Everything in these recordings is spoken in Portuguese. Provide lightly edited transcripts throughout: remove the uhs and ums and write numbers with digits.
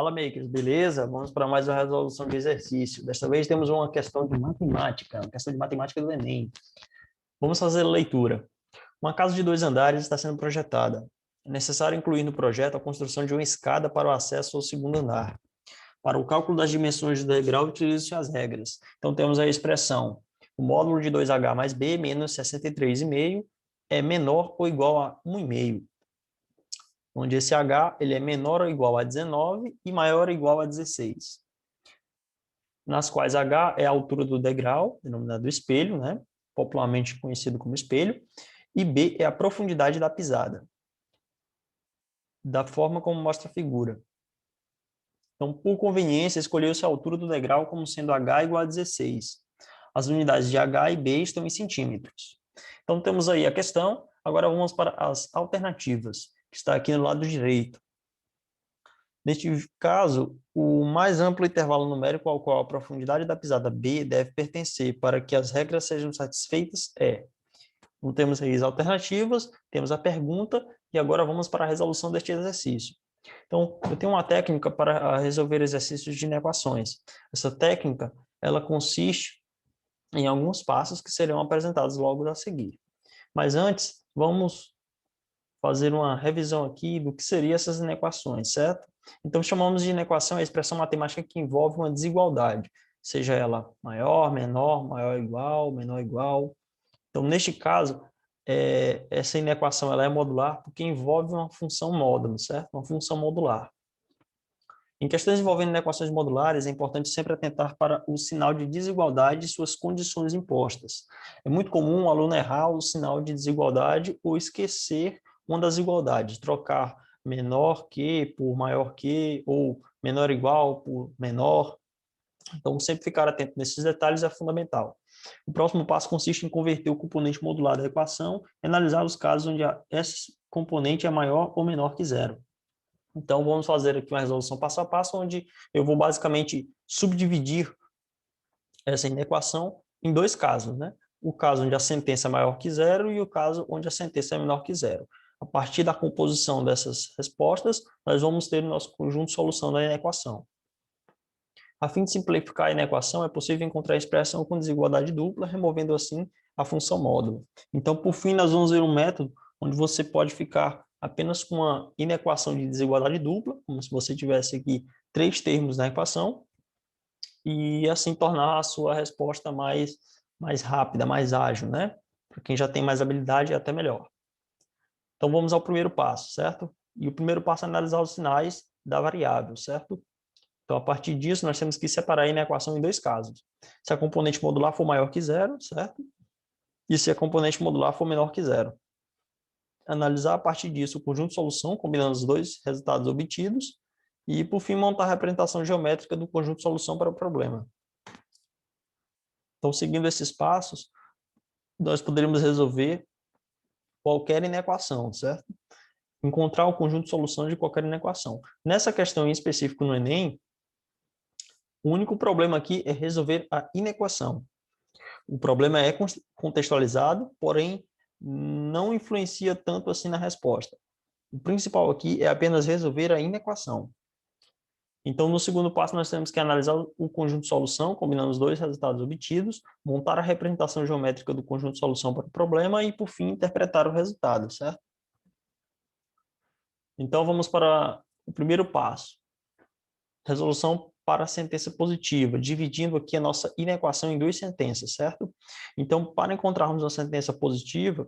Fala, makers, beleza? Vamos para mais uma resolução de exercício. Desta vez temos uma questão de matemática, uma questão de matemática do Enem. Vamos fazer a leitura. Uma casa de 2 andares está sendo projetada. É necessário incluir no projeto a construção de uma escada para o acesso ao segundo andar. Para o cálculo das dimensões do degrau, utilizam-se as regras. Então, temos a expressão: o módulo de 2h mais b menos 63,5 é menor ou igual a 1,5. Onde esse H ele é menor ou igual a 19 e maior ou igual a 16. Nas quais H é a altura do degrau, denominado espelho, né? Popularmente conhecido como espelho, e B é a profundidade da pisada, da forma como mostra a figura. Então, por conveniência, escolheu-se a altura do degrau como sendo H igual a 16. As unidades de H e B estão em centímetros. Então, temos aí a questão. Agora vamos para as alternativas, que está aqui no lado direito. Neste caso, o mais amplo intervalo numérico ao qual a profundidade da pisada B deve pertencer para que as regras sejam satisfeitas é... Então, temos aí as alternativas, temos a pergunta, e agora vamos para a resolução deste exercício. Então, eu tenho uma técnica para resolver exercícios de inequações. Essa técnica, ela consiste em alguns passos que serão apresentados logo a seguir. Mas antes, vamos fazer uma revisão aqui do que seriam essas inequações, certo? Então, chamamos de inequação a expressão matemática que envolve uma desigualdade, seja ela maior, menor, maior igual, menor igual. Então, neste caso, essa inequação ela é modular porque envolve uma função módulo, certo? Uma função modular. Em questões envolvendo inequações modulares, é importante sempre atentar para o sinal de desigualdade e suas condições impostas. É muito comum o aluno errar o sinal de desigualdade ou esquecer uma das igualdades, trocar menor que por maior que, ou menor igual por menor. Então, sempre ficar atento nesses detalhes é fundamental. O próximo passo consiste em converter o componente modular da equação e analisar os casos onde esse componente é maior ou menor que zero. Então, vamos fazer aqui uma resolução passo a passo, onde eu vou basicamente subdividir essa inequação em dois casos, né? O caso onde a sentença é maior que zero e o caso onde a sentença é menor que zero. A partir da composição dessas respostas, nós vamos ter o nosso conjunto de solução da inequação. A fim de simplificar a inequação, é possível encontrar a expressão com desigualdade dupla, removendo assim a função módulo. Então, por fim, nós vamos ver um método onde você pode ficar apenas com uma inequação de desigualdade dupla, como se você tivesse aqui 3 termos na equação, e assim tornar a sua resposta mais rápida, mais ágil, né? Para quem já tem mais habilidade, é até melhor. Então, vamos ao primeiro passo, certo? E o primeiro passo é analisar os sinais da variável, certo? Então, a partir disso, nós temos que separar a inequação em dois casos. Se a componente modular for maior que zero, certo? E se a componente modular for menor que zero. Analisar a partir disso o conjunto de solução, combinando os dois resultados obtidos, e, por fim, montar a representação geométrica do conjunto de solução para o problema. Então, seguindo esses passos, nós poderíamos resolver qualquer inequação, certo? Encontrar o conjunto de solução de qualquer inequação. Nessa questão em específico no Enem, o único problema aqui é resolver a inequação. O problema é contextualizado, porém não influencia tanto assim na resposta. O principal aqui é apenas resolver a inequação. Então, no segundo passo, nós temos que analisar o conjunto de solução, combinando os dois resultados obtidos, montar a representação geométrica do conjunto de solução para o problema e, por fim, interpretar o resultado, certo? Então, vamos para o primeiro passo. Resolução para a sentença positiva, dividindo aqui a nossa inequação em duas sentenças, certo? Então, para encontrarmos uma sentença positiva,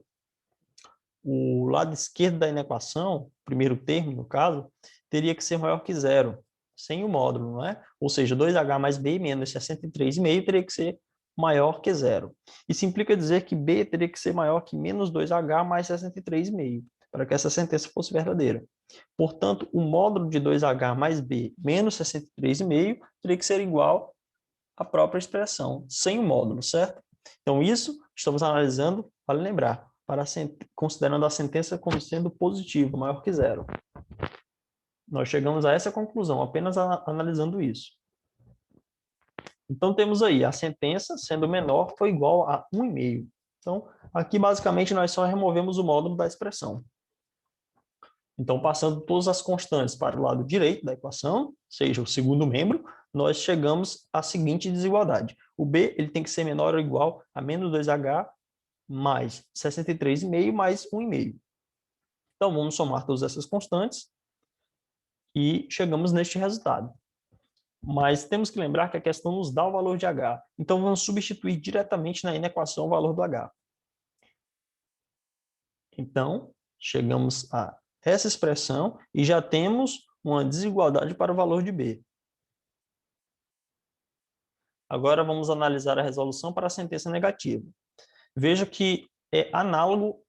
o lado esquerdo da inequação, o primeiro termo, no caso, teria que ser maior que zero, sem o módulo, não é? Ou seja, 2h mais b menos 63,5 teria que ser maior que zero. Isso implica dizer que b teria que ser maior que menos 2h mais 63,5, para que essa sentença fosse verdadeira. Portanto, o módulo de 2h mais b menos 63,5 teria que ser igual à própria expressão, sem o módulo, certo? Então, isso estamos analisando, vale lembrar, considerando a sentença como sendo positiva, maior que zero. Nós chegamos a essa conclusão, apenas analisando isso. Então, temos aí a sentença, sendo menor, foi igual a 1,5. Então, aqui, basicamente, nós só removemos o módulo da expressão. Então, passando todas as constantes para o lado direito da equação, seja o segundo membro, nós chegamos à seguinte desigualdade. O B ele tem que ser menor ou igual a menos 2H mais 63,5 mais 1,5. Então, vamos somar todas essas constantes e chegamos neste resultado. Mas temos que lembrar que a questão nos dá o valor de H. Então, vamos substituir diretamente na inequação o valor do H. Então, chegamos a essa expressão e já temos uma desigualdade para o valor de B. Agora vamos analisar a resolução para a sentença negativa. Veja que é análogo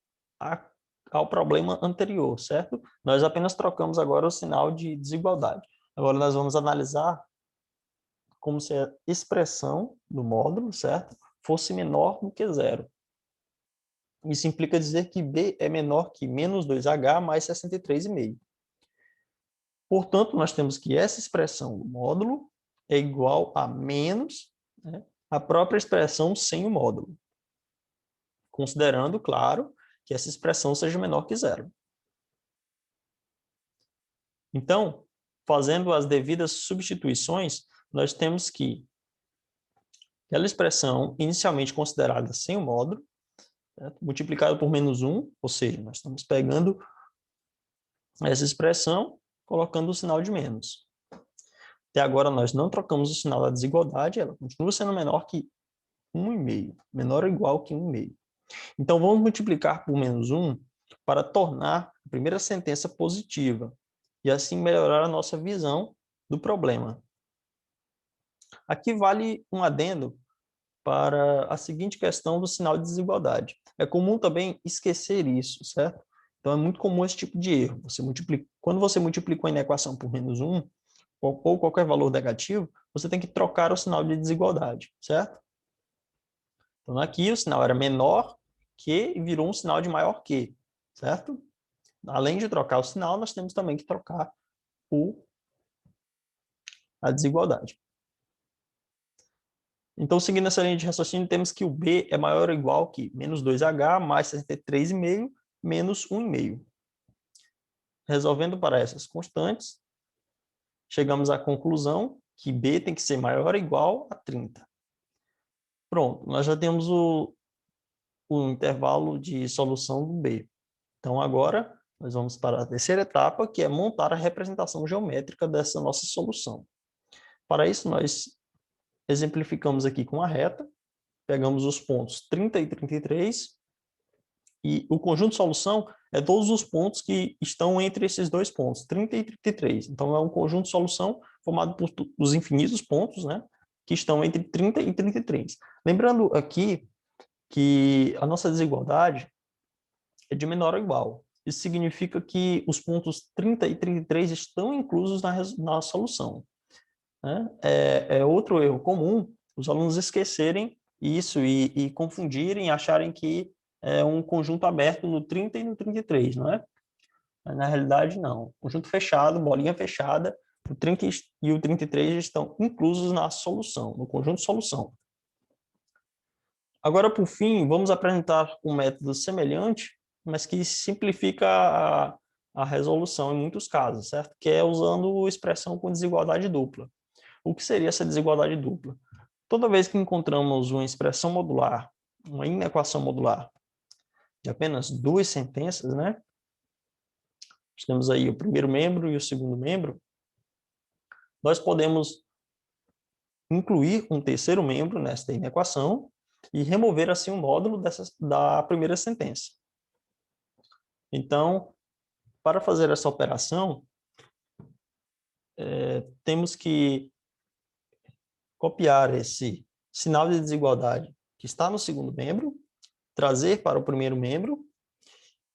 ao problema anterior, certo? Nós apenas trocamos agora o sinal de desigualdade. Agora nós vamos analisar como se a expressão do módulo, certo, fosse menor do que zero. Isso implica dizer que B é menor que menos 2H mais 63,5. Portanto, nós temos que essa expressão do módulo é igual a menos, né, a própria expressão sem o módulo. Considerando, claro, que essa expressão seja menor que zero. Então, fazendo as devidas substituições, nós temos que aquela expressão inicialmente considerada sem o módulo, certo? Multiplicado por menos 1, ou seja, nós estamos pegando essa expressão, colocando o sinal de menos. Até agora nós não trocamos o sinal da desigualdade, ela continua sendo menor que 1,5, menor ou igual que 1,5. Então vamos multiplicar por menos 1 para tornar a primeira sentença positiva e assim melhorar a nossa visão do problema. Aqui vale um adendo para a seguinte questão do sinal de desigualdade. É comum também esquecer isso, certo? Então, é muito comum esse tipo de erro. Quando você multiplica uma equação por menos 1, ou qualquer valor negativo, você tem que trocar o sinal de desigualdade, certo? Então, aqui o sinal era menor que e virou um sinal de maior que, certo? Além de trocar o sinal, nós temos também que trocar a desigualdade. Então, seguindo essa linha de raciocínio, temos que o B é maior ou igual que menos 2H mais 63,5 menos 1,5. Resolvendo para essas constantes, chegamos à conclusão que B tem que ser maior ou igual a 30. Pronto, nós já temos o intervalo de solução do B. Então, agora, nós vamos para a terceira etapa, que é montar a representação geométrica dessa nossa solução. Para isso, nós exemplificamos aqui com a reta, pegamos os pontos 30 e 33, e o conjunto de solução é todos os pontos que estão entre esses dois pontos, 30 e 33. Então, é um conjunto de solução formado por os infinitos pontos, né, que estão entre 30 e 33. Lembrando aqui que a nossa desigualdade é de menor ou igual. Isso significa que os pontos 30 e 33 estão inclusos na solução, né? É outro erro comum os alunos esquecerem isso e confundirem, acharem que é um conjunto aberto no 30 e no 33, não é? Mas, na realidade, não. Conjunto fechado, bolinha fechada, o 30 e o 33 estão inclusos na solução, no conjunto de solução. Agora, por fim, vamos apresentar um método semelhante, mas que simplifica a resolução em muitos casos, certo? Que é usando expressão com desigualdade dupla. O que seria essa desigualdade dupla? Toda vez que encontramos uma expressão modular, uma inequação modular, de apenas duas sentenças, né? Nós temos aí o primeiro membro e o segundo membro, nós podemos incluir um terceiro membro nesta inequação e remover assim o módulo da primeira sentença. Então, para fazer essa operação, temos que copiar esse sinal de desigualdade que está no segundo membro, trazer para o primeiro membro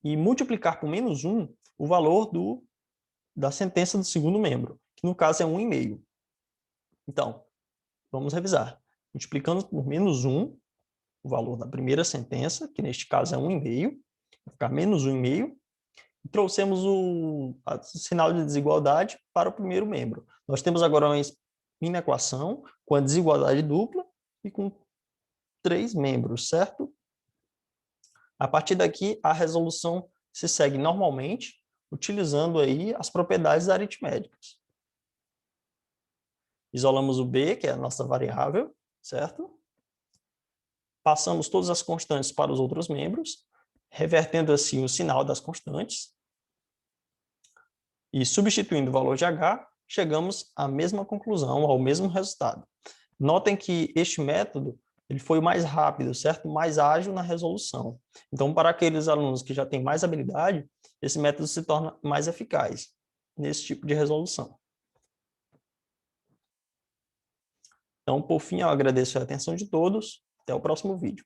e multiplicar por menos 1 o valor da sentença do segundo membro, que no caso é 1,5. Então, vamos revisar. Multiplicando por menos 1 o valor da primeira sentença, que neste caso é 1,5, vai ficar menos 1,5, e trouxemos o sinal de desigualdade para o primeiro membro. Nós temos agora uma inequação com a desigualdade dupla e com 3 membros, certo? A partir daqui, a resolução se segue normalmente, utilizando aí as propriedades aritméticas. Isolamos o b, que é a nossa variável, certo? Passamos todas as constantes para os outros membros, revertendo assim o sinal das constantes. E substituindo o valor de h, chegamos à mesma conclusão, ao mesmo resultado. Notem que este método ele foi mais rápido, certo? Mais ágil na resolução. Então, para aqueles alunos que já têm mais habilidade, esse método se torna mais eficaz nesse tipo de resolução. Então, por fim, eu agradeço a atenção de todos. Até o próximo vídeo.